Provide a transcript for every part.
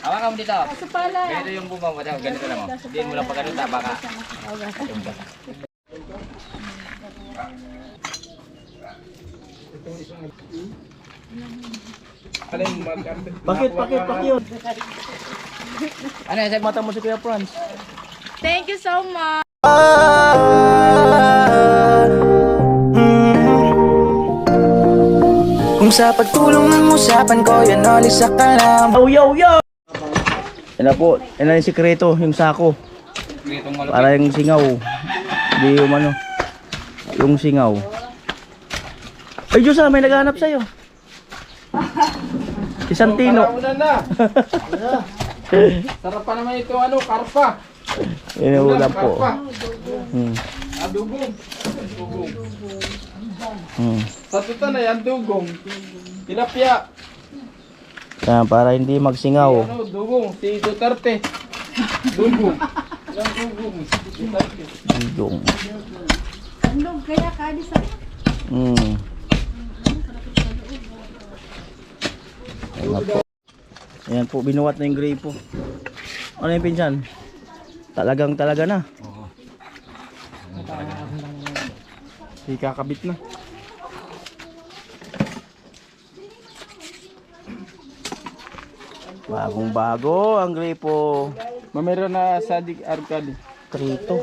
Hawakan mo dito. Kaso pala. Ganito yung bumang mo. Ganito lang mo. Hindi mo lang pagkaluta. Baka. Pakit. Ano yan? Mata mo si Kuya Franz. Thank you so much. Kung sa pagtulong ng usapan ko, yan alis sa kalam. Yo! Yan na po, yan na yung sikreto, yung sako. Para yung singaw. Hindi yung ano, yung singaw. Ay Diyos may naghahanap sa'yo. Si Santino. Sarap pa naman ito, karpa. Yan yung ulam po. Dugong. Sa tuta na yan, dugong. Tilapia. Yan, para hindi magsingaw. Dugong. Si Duterte. Dugong. Yan, dugong. Duterte. Dugong. Andog kaya kadi sa. Ayan po. Ayan po, binuwat na yung grape po. Ano yung pinsan? Talaga na. Kakabit na. Bagong bago ang grape po. Mamero na Sadik Arcade. Trito.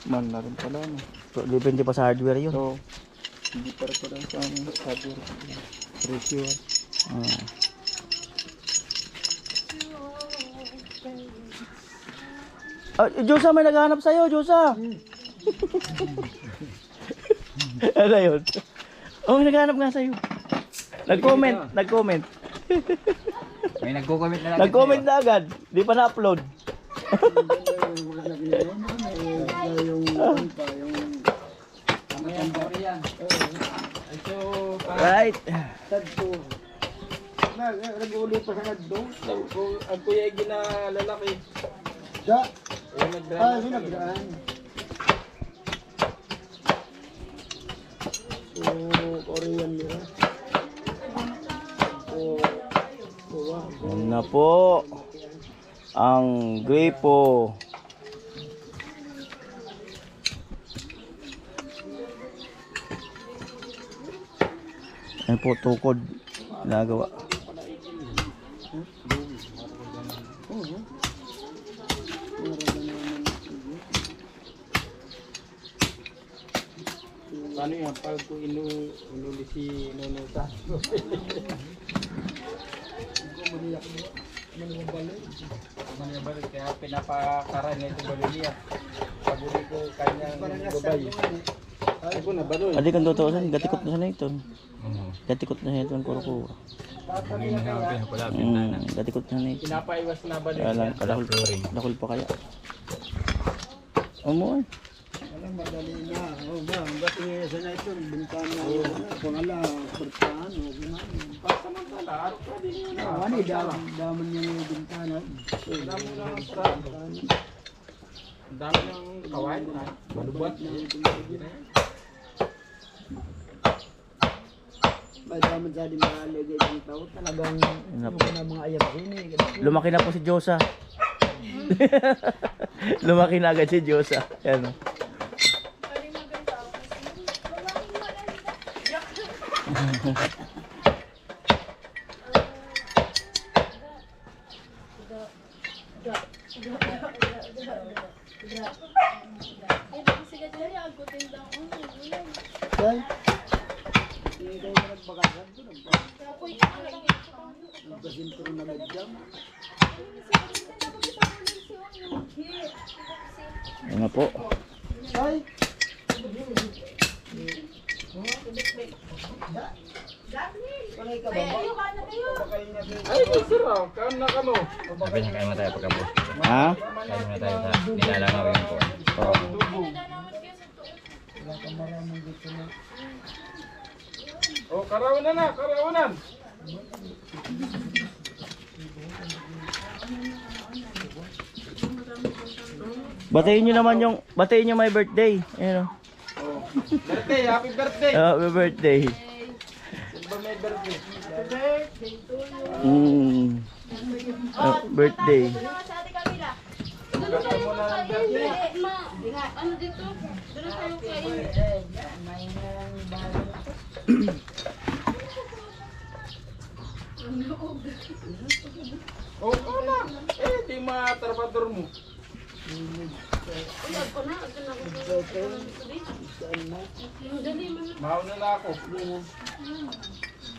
Man na rin pala. So, depende pa sa hardware yun. So, hindi para sa aming sabi. Presyo. Diyosa, may naghahanap sa'yo, Diyosa. Ano yun? Oh, may naghahanap nga sa'yo. Nag-comment. May nagko-comment na lang. Nag-comment na agad. Di pa na-upload. Right. Nag-uli pa sa naddo. Ang kuya ay ginalalaki. Nagdaan. So, Korean nila. Yan na po. Ang gripo. Yan po, tukod. Nagawa. Paano yan? Pag ko inuli si Nonuta. Kaya pinapakaran na ito baliliya. Paguli ko kanyang gabay. Ay ko na baloy. Adi kang tutuusan, gatikot na sa ito. Gatikot na sa ito ang kuro. Gatikot na sa ito. Pinapaiwas na baloy. Kaya lang, kadahol pa kaya. Umuwi. Madali na. O ba, ba't sa na ito? Bintana. Kung ala, pertahan. Pasamantala, araw pa din yun. Ano, daman niya yung bintana. Dami ng pertahan. Dami ng kawain. Malubat na yung bintana. Daman sa di mahaligay ng tao. Talagang mga ayat ini. Lumaki na po si Diyosa. Lumaki na agad si Diyosa. Yan o. Yan na po. Ay, sir, kaan na ka mo? Sabi niya kayo tayo pagkabos. Ha? Kayo na tayo sa nilalangaw yun po. Oh, karawanan na, karawanan. Batiin nyo naman yung, batiin nyo my birthday. Ayan o. Birthday, happy birthday. Happy birthday. Sino ba may birthday? birthday to you. Birthday. Sa ate Camila. Doon tayo kain. Ma, ano dito? Doon tayo kain. Oh, na. Di matrabador mo. Ulag ko na. Ito na ako. Dali mo na. Mauna na ako.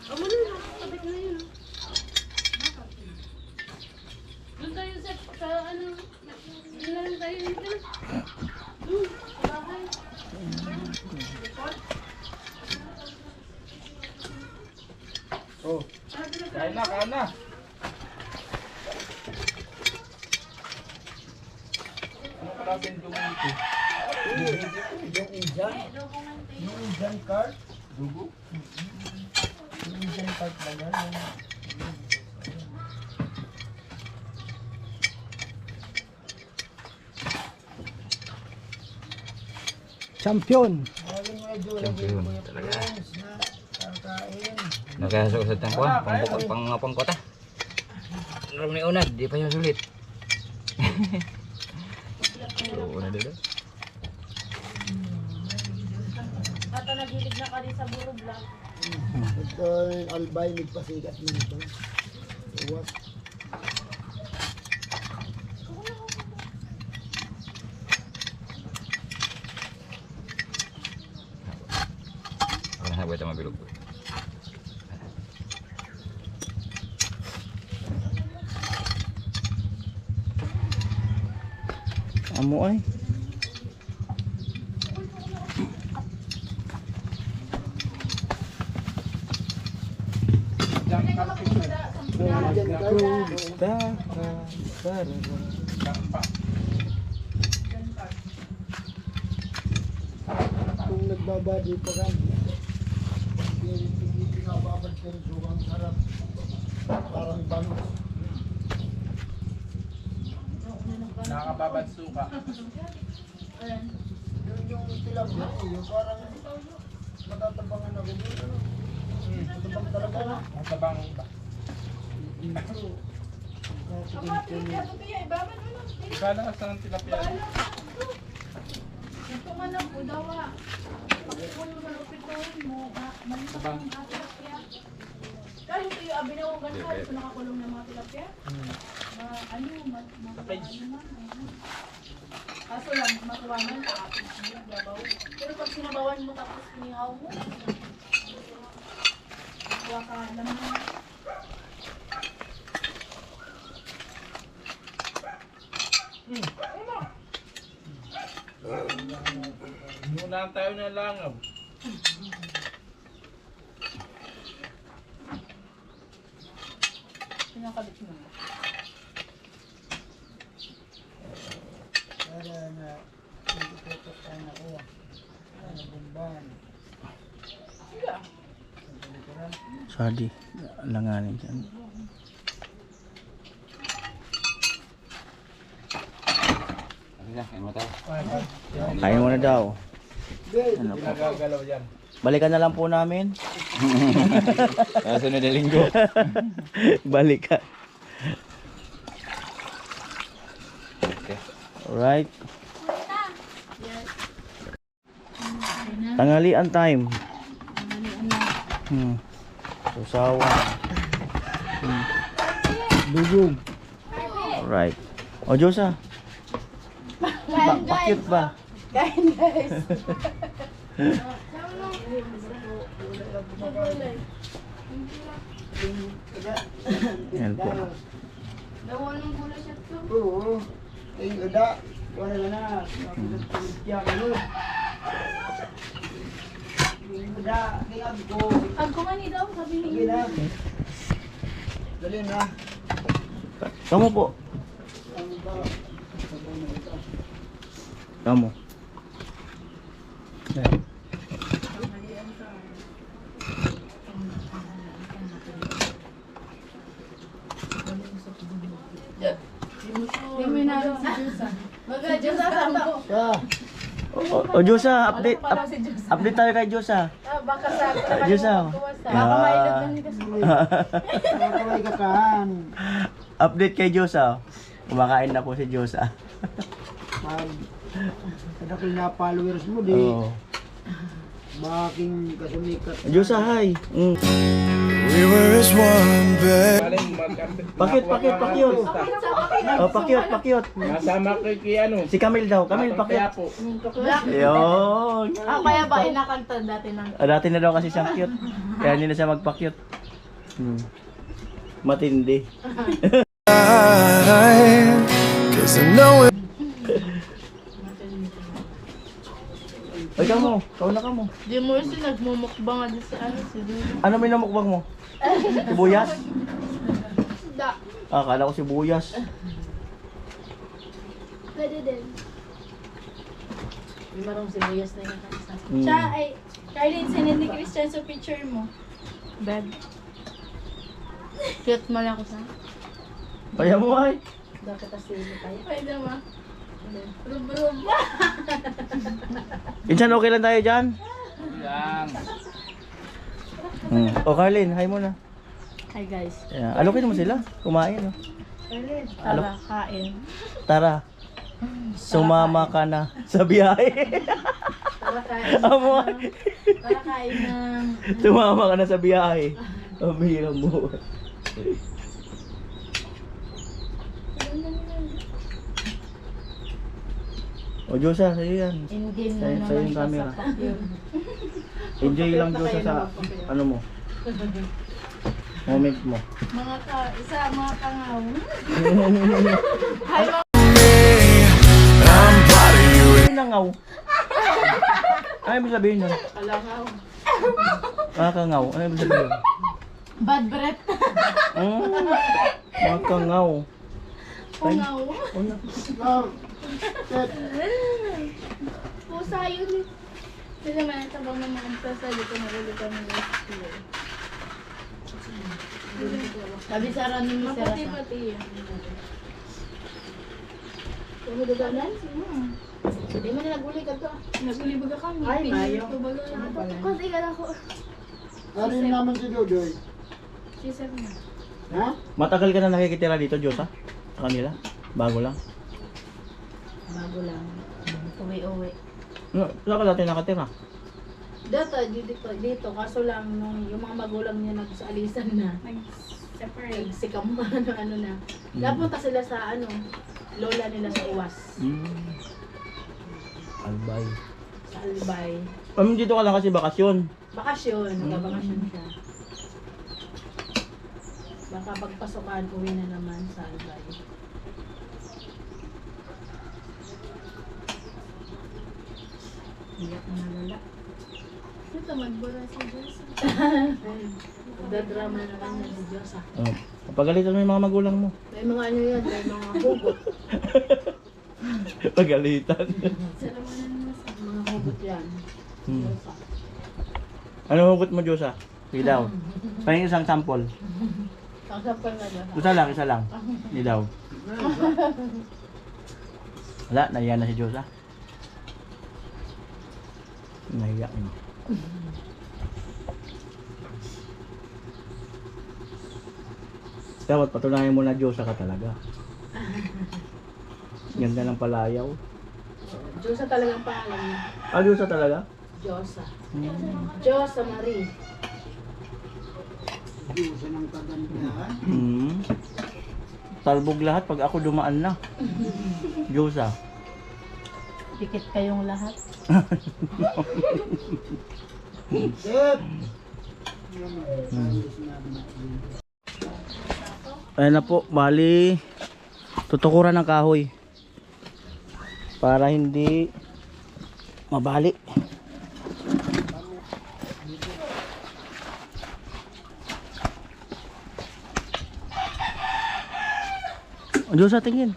Amo na. Sabit na yun. Doon tayo sa ano. Doon lang tayo dito. Sa bahay. Oh. Kain na, kain na. Ano kalasin dugo ito? Yung Indian card? Dugo? Yung Indian card lang yan. Champion! Champion talaga. Nakasok sa tangkuan, pangkota. Alam ni unad, di pa yung sulit. Unad dito. Ata nagilid na ka din sa burog lang. Ito yung albay, nagpasikat mo ito. What? Wala na buhay tayo mabilog. Amo ay. Kung nagbabadi pa ka, hindi nga babad kayo suwang sarap. Parang bangus. Nakakababad suka. Yung tilapia, yung parang matatabangan ako. Matabang talaga na. Matabang ba? Kala sa ng tilapia. Ito nga na po daw ah. Pagkukulong sa lupitoin mo, malipas ang mga tilapia. Kahit ito yung abinawagan ka, ito nakakulong ng mga tilapia. Kaso lang, matuwangan, kakapit mo, gabaw. Pero pag sinabawan mo tapos pinihaw mo, kuha ka alam mo. Muna tayo na langab. Pinakabit mo. Para na hindi ko ito ako. Ano bumban. Sadi. Langanin dyan. Ano na, kain mo tayo. Kain mo na daw. Ano po? Nagagalaw yan. Balikan na lang po namin. Sunod na linggo. Balikan. Okay. Alright. Tanghalian time. Susawa. Dugong. Alright. O Diyosa. Bakit ba? Kain guys. Yan po. Dawa ng gulay siya to. Oo. Yung ada. Wala na. Kaya ano. Yung ada. Kaya ko. Agko nga ni daw, sabi ni. Sige na. Dali na. Kamu po. Ano ba? Kamu. Hindi mo na si Jusa. Baga, Jusa, sampo. Siya. O Diyosa, update. Wala pa daw si Diyos. Update tayo kay Diyosa. Baka sa Diyos, ah. Baka mailog na nito. Kaway kakaan. Update kay Diyosa. Kumakain na po si Diyosa. Pag kadakil na followers mo, di Oo. baking kasumikat. Diyosa, hi. We were as one, babe. Pakyut. Oh, pakyut. Masama kay ano? Si Camille daw. Camille, pakyut. po. Yun. Kaya ba inakanta dati ng Dati na daw kasi siyang cute. Kaya hindi na siya magpa-cute. Matindi. Cause I know it. Ay, kamo. Kauna ka mo. Di mo si nagmumukbang nga si ano si Dulo. Ano minamukbang mo? Sibuyas? Da. Akala ko sibuyas. Pwede din. Di marong sibuyas na yung kanisa. Siya ay, Charlene, sinend ni Christian sa picture mo. Bed. Cute man ako sa. Kaya mo ay. Dapat asili tayo. Pwede ma. Rub-rub. Insan, okay lang tayo dyan? Lang. O Carlin, hi muna. Hi guys. Ayan. Alokin mo sila. Kumain. Oh. Tara, kain. Tara. Sumama ka na sa biyahe. Tara kain. Amo. Tara kain ng... Sumama ka na sa biyahe. Ang hirang mo. O Diyosa, sa'yo yan. Engine Sa'yo- na sa'yo naman yung siya camera. sa vacuum. Enjoy lang Diyosa sa ano mo. Moment mo. Mga kangaw. I'm proud of you. Ay, nangaw. Ano ibig sabihin nun? Kalangaw. Makangaw. Ano ibig sabihin? Bad breath. Makangaw. Kangaw. Una. Pusa yun eh. Hindi naman ang tabang ng mga pusa dito na ulit kami ng school. Sabi sa ranin mo sila sa. Mapati-pati yun. Tumudaganan? Hindi mo na naguli ka to. Nagulibaga kami. Ay, mayo. Tubaga na ako. Kasi ka ako. Ano yun naman si Dodoy? Si Sir na. Ha? Matagal ka na nakikitira dito, Diyosa? Sa kanila? Bago lang? Bago lang. Uwi-uwi. No, saan ka dati nakatira? Dito, kaso lang nung yung mga magulang niya nagsaalisan na. Nag-separate. Sikam ano na. Napunta sila sa lola nila sa Uwas. Albay. Sa Albay. Dito ka lang kasi bakasyon. Bakasyon, nagbabakasyon siya. Baka pagpasukan, uwi na naman sa Albay. Iyak na nalala. Ito, magbura si Diyos. Nagdadrama naman niya si Diyos ah. Pagalitan mo yung mga magulang mo. May mga yan, may mga hugot. Pagalitan. Salamunan mo sa Mga hugot yan. Diyos ah. Ano hugot mo, Diyosa? Sige daw. Pahingin isang sample. Kasampal na Diyos ah. Isa lang. Hindi daw. Wala, nahiya na si Diyosa. Nahiya niya. Dapat patunayan mo na Diyosa ka talaga. Ganda ng palayaw. Diyos ah talagang pangalan niya. Diyosa talaga? Diyos ah. Diyos ah Marie. Diyosa ng kagandahan. Talbog lahat pag ako dumaan na. Diyosa. Dikit kayong lahat. Sip! Ayan na po, bali tutukuran ng kahoy para hindi mabali. Diyos sa tingin.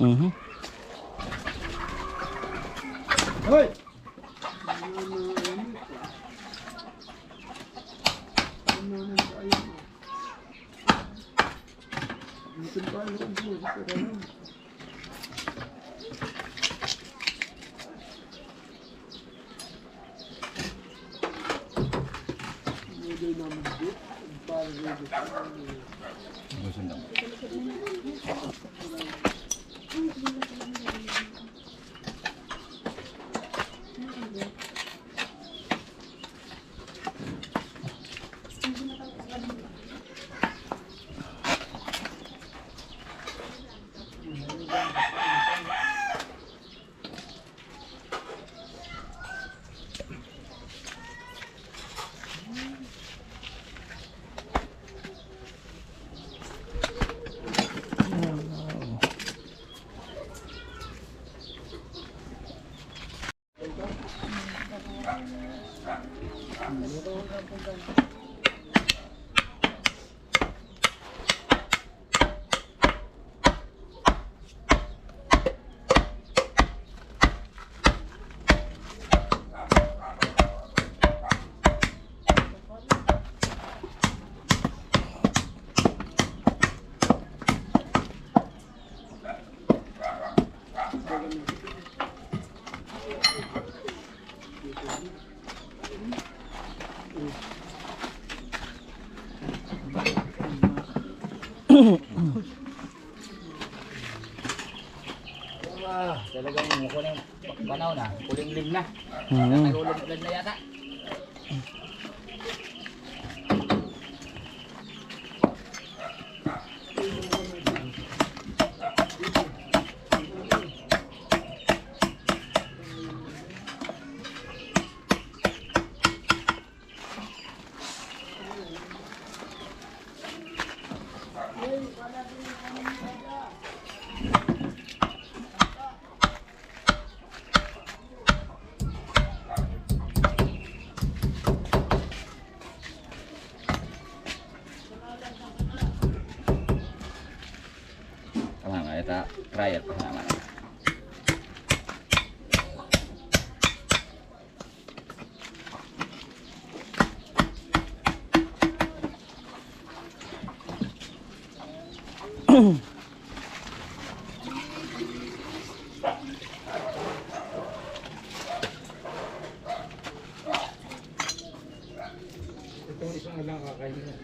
Mhm. Hoy! Talagang mukha na yung panahon na. Kuling-lim na. Mhm. Nagulog ulan na yata. Tama nga, ito trial pa naman. Itong isang lang kakainin na.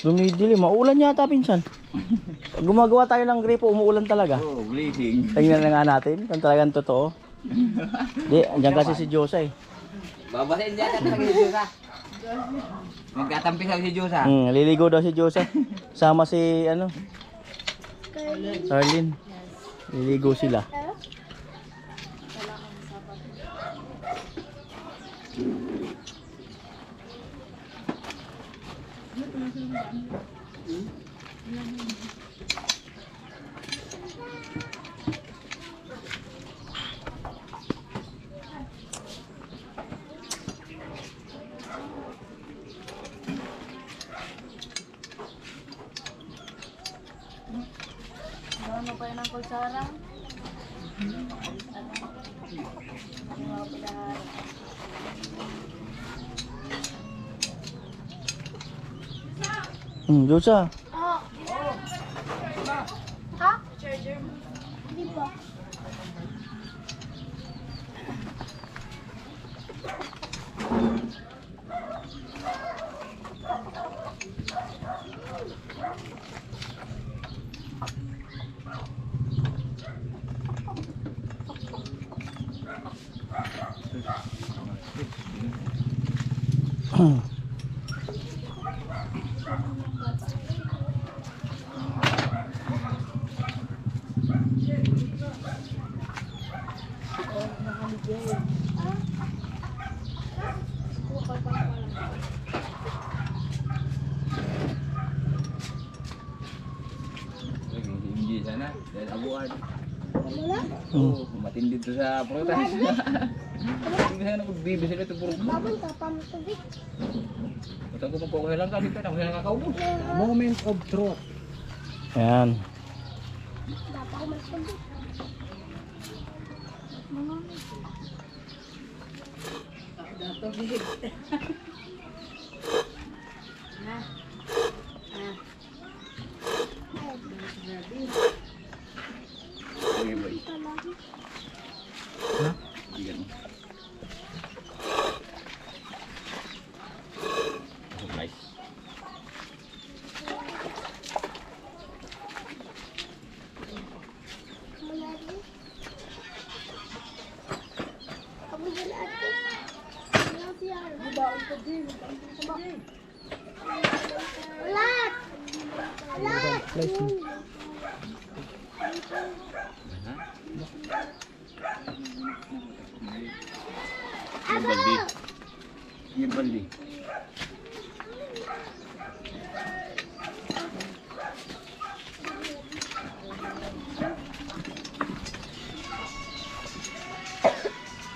Dumidili, maulan yata pinsan. Pag gumagawa tayo ng gripo, umuulan talaga. Oh, blazing. Tingnan na nga natin kung talagang totoo. Di, andyan kasi si Diyosa eh. Babasin dyan at si Diyosa. Magkatampi sa si Diyosa. Liligo daw si Diyosa. Sama si ano? Arlene. Liligo sila. Ano pa yun ang kutsara? Diyosa. Oh. Ha? Charger mo. Hindi pa. sana. Dahil abuan. Oo, matindi to sa prutas. Hindi sana nagbibisi na ito puro. Ito ko magkukuha lang ka dito. Ako na nakakaubo. Moment of truth. Ayan. Okay, boy. Ha? Hindi ganun. Nice. Yung baldi. Yung baldi.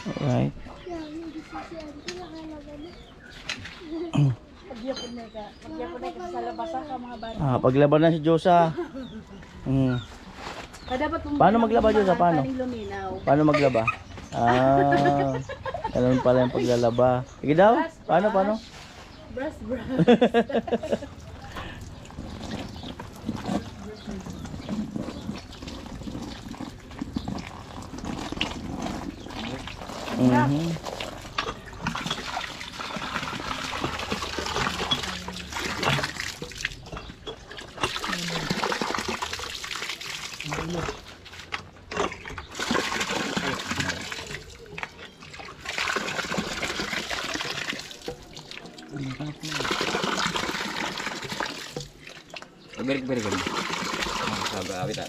Alright. Paglaban na si Diyosa. Paano maglaba, Diyosa? Paano? Paano maglaba? Ganun pala yung paglalaba. Sige daw. Paano? Brush. Mhm. Balik kan. Sabar, awit ah.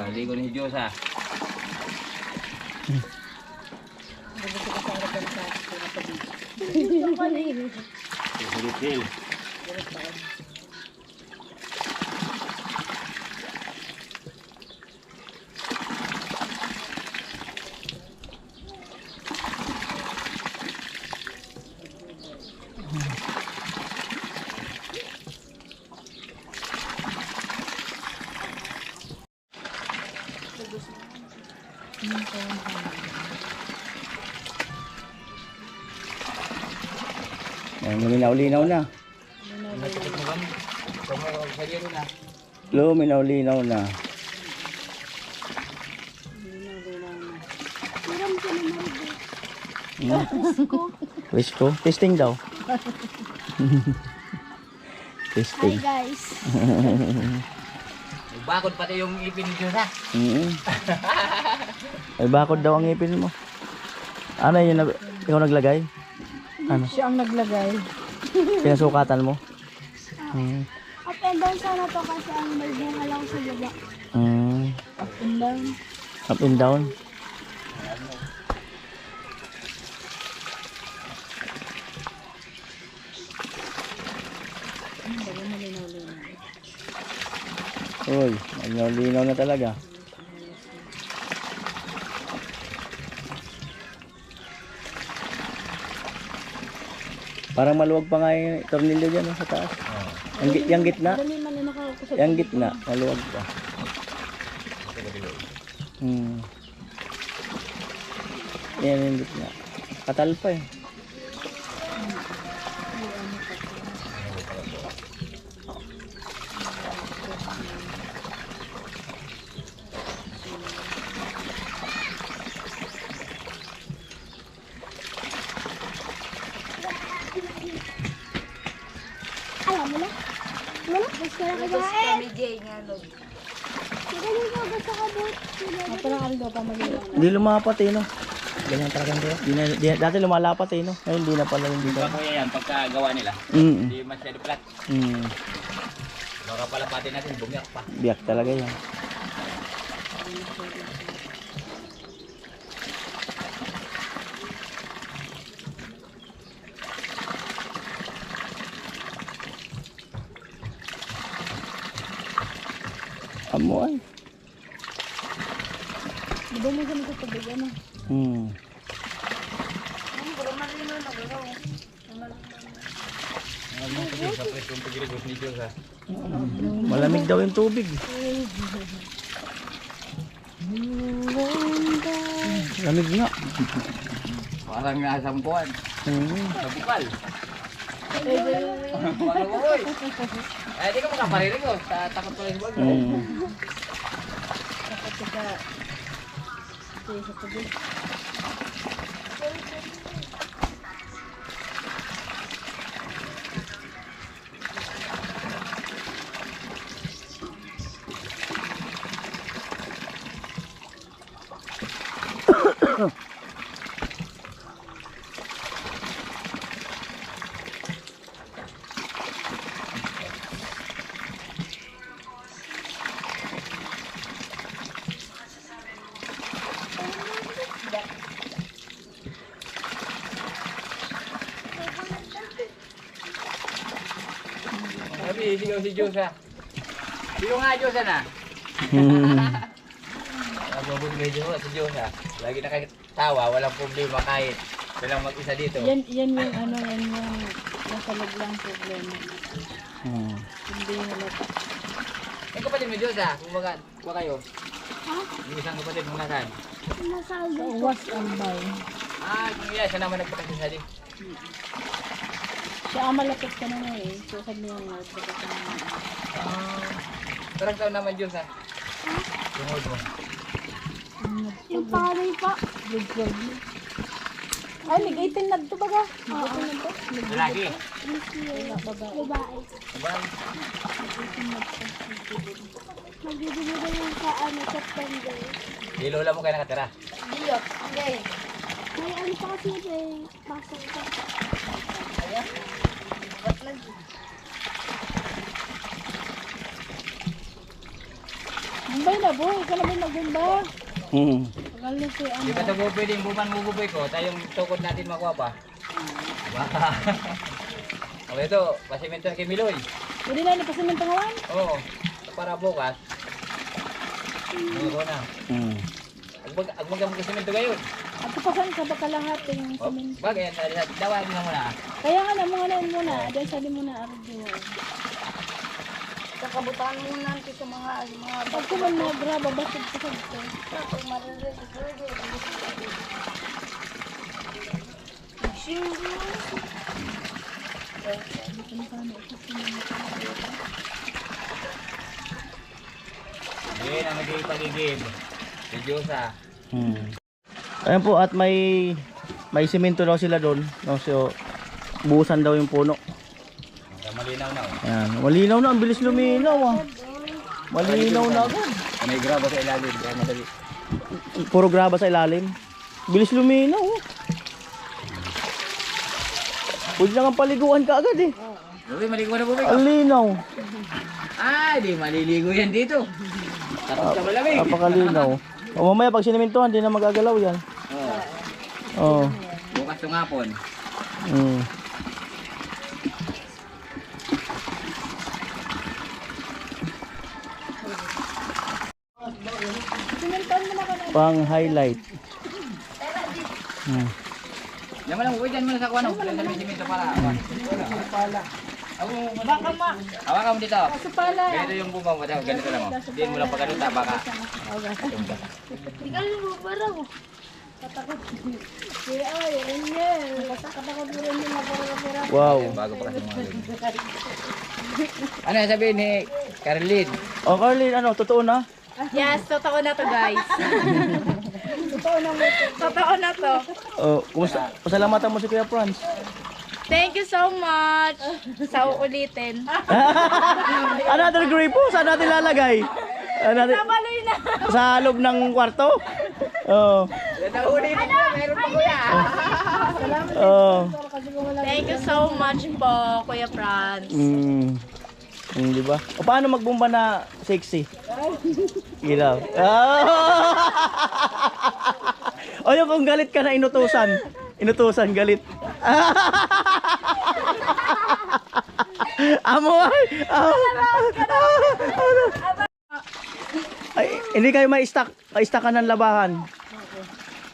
Ligo ni Diyosa. Detail. Luminaw-linaw na. Luminaw-linaw na. Risko. Testing daw. Testing. Hi guys. Bakod pati yung ipin ni Diyosa. Ay bakod daw ang ngipin mo. Ano yun? Ikaw naglagay? Ano? Siya ang naglagay. Pinasukatan mo? Up and down sana to kasi ang may bunga lang sa baba. Up and down. Up and down? Uy, malinaw na talaga. Parang maluwag pa nga yung tornilyo dyan sa taas. Yung gitna. Yung gitna, maluwag pa. Yan yung gitna. Katal pa eh. Alam mo na? Gusto na kumain. Jay nga, Lord. Parang aldo pa magilang na. Hindi lumapat eh, no? Ganyan talaga nila. Dati lumalapat eh, no? Ngayon hindi na pala yung dito. Baka kuya yan, pagkagawa nila. Mm. Hindi masyado flat. Mm. Baka palapatin natin, bumiyak pa. Biyak talaga yan. Amoy. Di ba mo ganito tubig ano? Hmm. Sa presong pagirigos ni Diyos ha. Malamig daw yung tubig. Lamig nga. Parang nasampuan. Hmm. Sa bukal. Malumoy. Eh, di ka makaparirigos. Takot pa rin sa bago. Hmm. Kapag ka sa tubig. Sabi, sigaw si Diyos ha. Sino nga Diyos na? Hmm. Nabubog na si Diyos ha. Lagi nakatawa, walang problema kahit silang mag-isa dito. Yan yung ano, yan yung nasa loob lang problema. Hmm. Hindi halata. Yung kapatid mo Diyos ha, kumaga kayo. Ha? Yung isang kapatid mo nasan? Sa uwas ang bay. Ah, yung iya, siya naman nagpakasasali. Siya ang malapit ka na eh. So sabi niya nga, sabi ka na. Parang taon naman Diyos ha. Tungod mo. Yung panganay pa. Ay, nag-18 na ito baga. Nag-18 na ito. Lalaki. Babae. Babae. Sabay. Magbibigay na yung sa ano, September. Di lola mo kayo nakatira. Diyot. Okay. May ano pa kasi may pasok pa. Bumbay na boy. Ikaw na ba mag-bumba? Hmm. Tagal na si ano. Di ba ito po pwedeng buman guguboy ko, tayong tukod natin makuha pa. Baka. Okay ito, pasimentan kay Miloy. Pwede na, ipasin ng pangawan. Oo. Para bukas. Ano na. Hmm. Agmagang sisemento ngayon. At pasan ka baka lahat yung Oh, simen. bagay, dawagin na muna. Kaya nga na, mga na muna. Dahil sabi mo na arjo. Kakabutan muna natin sa mga Pag kuman mga graba, basag sa sabto. Pag maririnig. Yan ang naging pagigib. Si Diyos ha. Hmm. Ayan po at may semento daw sila doon. No, so buhusan daw yung puno. Malinaw na. Ayan, malinaw na, ang bilis luminaw ah. Malinaw na agad. May graba sa ilalim. Kaya madali. Puro graba sa ilalim. Bilis luminaw oh. Pwede na nga paliguan ka agad eh. Bubi, maligo na bubi ko. Ang linaw. Ah, di maliligo yan dito. Tapos ka malamig. Napakalinaw. O mamaya pag sinimintuhan, di na magagalaw yan. Oo. Oo. Bukas yung hapon. Mm. Pang highlight. Hmm. Yan mo lang, buwi dyan muna sa kuwan. Yan sa may simento para. Baka ma. Hawakan mo dito. Sa pala. Ganito yung bumang mo. Ganito lang mo. Diin mo lang pag ganito, baka. Hindi ka rin bubaraw. Katakot. Kaya ay, yun yan. Katakot mo rin yung nagpapapira. Wow. Bago pa kasi mga ganito. Ano yung sabihin ni Caroline? O Carlin, ano, totoo na? Yes, totoo na to guys. Totoo na to. O, kumusta? Pasalamatan mo si Kuya Franz. Thank you so much. Sa uulitin. Another grape po, saan natin lalagay? Nabaloy na. Sa loob ng kwarto. Oo. Nahuli rin na, meron pa kuya. Oo. Thank you so much po, Kuya Franz. Di ba? O paano magbomba na sexy? Ilaw. O yung kung galit ka na inutusan. Inutusan, galit. Amoy! Ay, hindi kayo ma-stack. Ma-stackan ng labahan.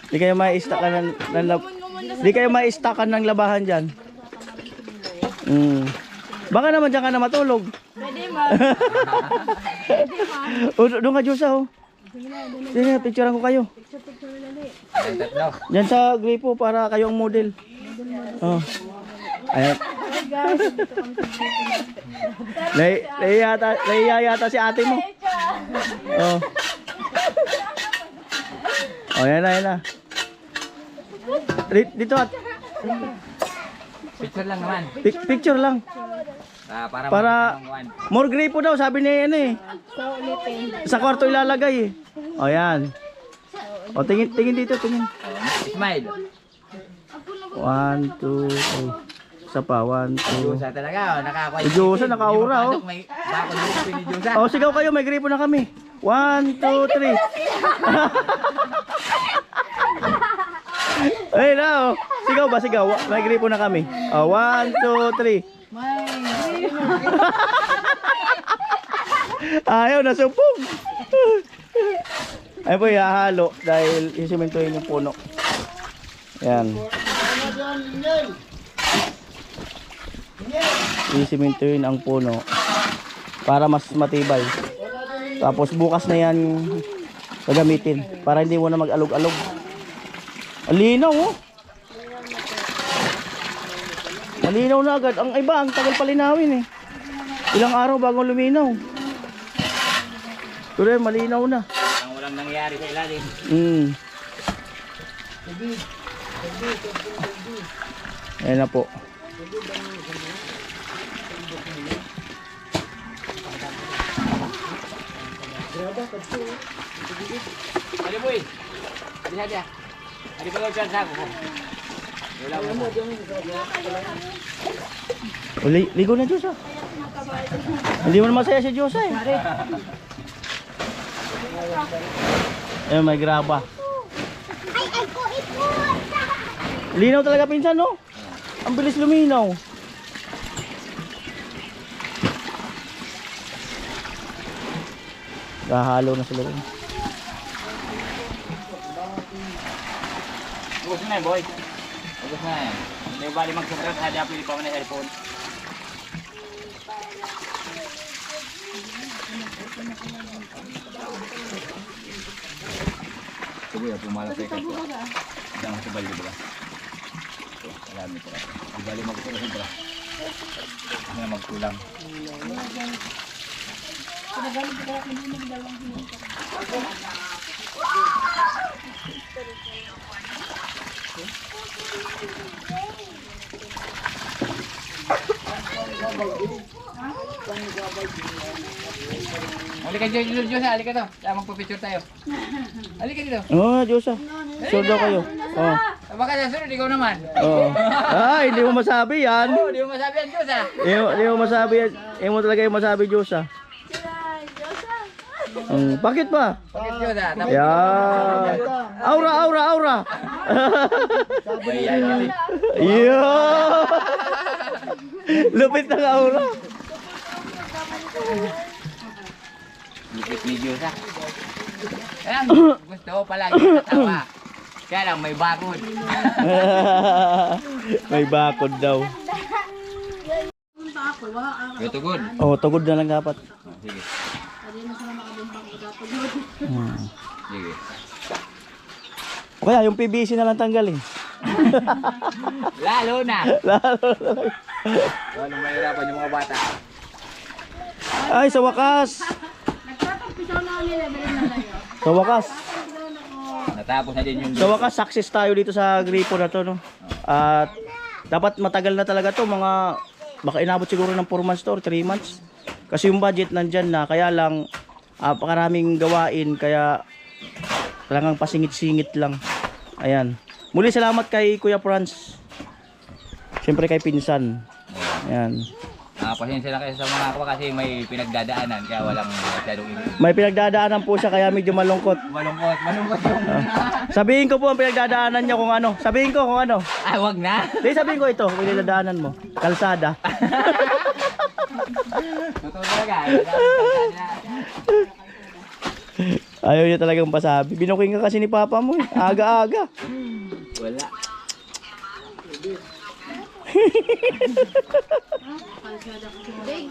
Hindi kayo ma-stackan hindi kayo ma-stackan ng labahan dyan. Baka naman dyan ka na matulog. Pwede ma. Doon ka, Diyosa, oh. Sige, picturean ko kayo. Tatlo. Diyan sa gripo para kayo ang model. Oh. Ayan. Nahiya yata si ate mo. Oh. Oh, yan na. Dito at Picture lang naman. picture lang. Para more gripo daw, sabi niya yan eh. Sa kwarto ilalagay eh. O yan. O tingin dito, tingin. Smile. 1, 2, 3. Isa pa, 1, 2. Diyosa talaga, oh. Nakakuha. Si Diyosa, nakaura, oh. May bakod dito ni Diyosa. O sigaw kayo, may gripo na kami. 1, 2, 3. Ay na, oh. Sigaw ba, sigaw? May gripo na kami. O, 1, 2, 3. Ayaw, nasupog. Ay po, ihahalo dahil isimentohin yung puno. Yan. Isimentohin ang puno para mas matibay. Tapos bukas na yan gagamitin para hindi mo na mag-alog-alog. Alinaw, oh. Malinaw na agad. Ang iba, ang tagal palinawin eh. Ilang araw bago luminaw. Pero malinaw na. Ang walang nangyari sa ilalim. Ayan na po. Ali boy. Ali hadi. Ali pa daw dyan sa ako. Wala mo. O, ligo na Diyosa. Hindi mo na masaya si Diyosa eh. Eh, may graba. Linaw talaga pinsan, no? Ang bilis luminaw. Gahalo na sila. Ubus na boy. Ubus na yan. Hindi bali mag-subscribe sa Diapli pa man cellphone. Sige, pumalapit ka. Jangan subal di ba? Alam mo pala. Di bali mag-subscribe pala. Hindi na magkulang. Halika dito, halika to. Magpa-picture tayo. Halika dito. Oh, Diyosa. Sure daw kayo. Oh. Baka nasunod, ikaw naman. Oh. Ay, hindi mo masabi yan. Oo, di mo masabi yan, Diyos ah. Hindi mo masabi yan. Hindi mo talaga yung masabi, Diyosa. Bakit ba? Bakit Diyos ah? Yan. Aura. Ayan, Yeah. Lupit ng aura. lupit ni Diyos ah. Ayan, gusto ko palagi natawa. Kaya lang may bakod. May bakod daw. Ito good. Oh, tugod na lang dapat. Sige. Sige. O kaya yung PVC na lang tanggalin. Lalo na. Lalo na lang. Lalo mahirapan yung mga bata. Ay, sa wakas. Nagtatagpisaw na kami level na tayo. Sa wakas. Natapos na din yung... Sa wakas, success tayo dito sa gripo na to, no? At dapat matagal na talaga to, baka inabot siguro ng 4 months to or 3 months. Kasi yung budget nandyan na, kaya lang Napakaraming gawain kaya talagang pasingit-singit lang. Ayan. Muli salamat kay Kuya Franz. Siyempre kay Pinsan. Ayan. Pasensya na kayo sa mga ako kasi may pinagdadaanan kaya walang masyadong May pinagdadaanan po siya kaya medyo malungkot. malungkot yung... Sabihin ko po ang pinagdadaanan niya kung ano. Sabihin ko kung ano. Ah, wag na! Di sabihin ko ito, kung pinagdadaanan mo. Kalsada. Totoo talaga. Ayaw niya talagang pasabi. Binuking ka kasi ni Papa mo eh. Aga-aga. Wala. Big.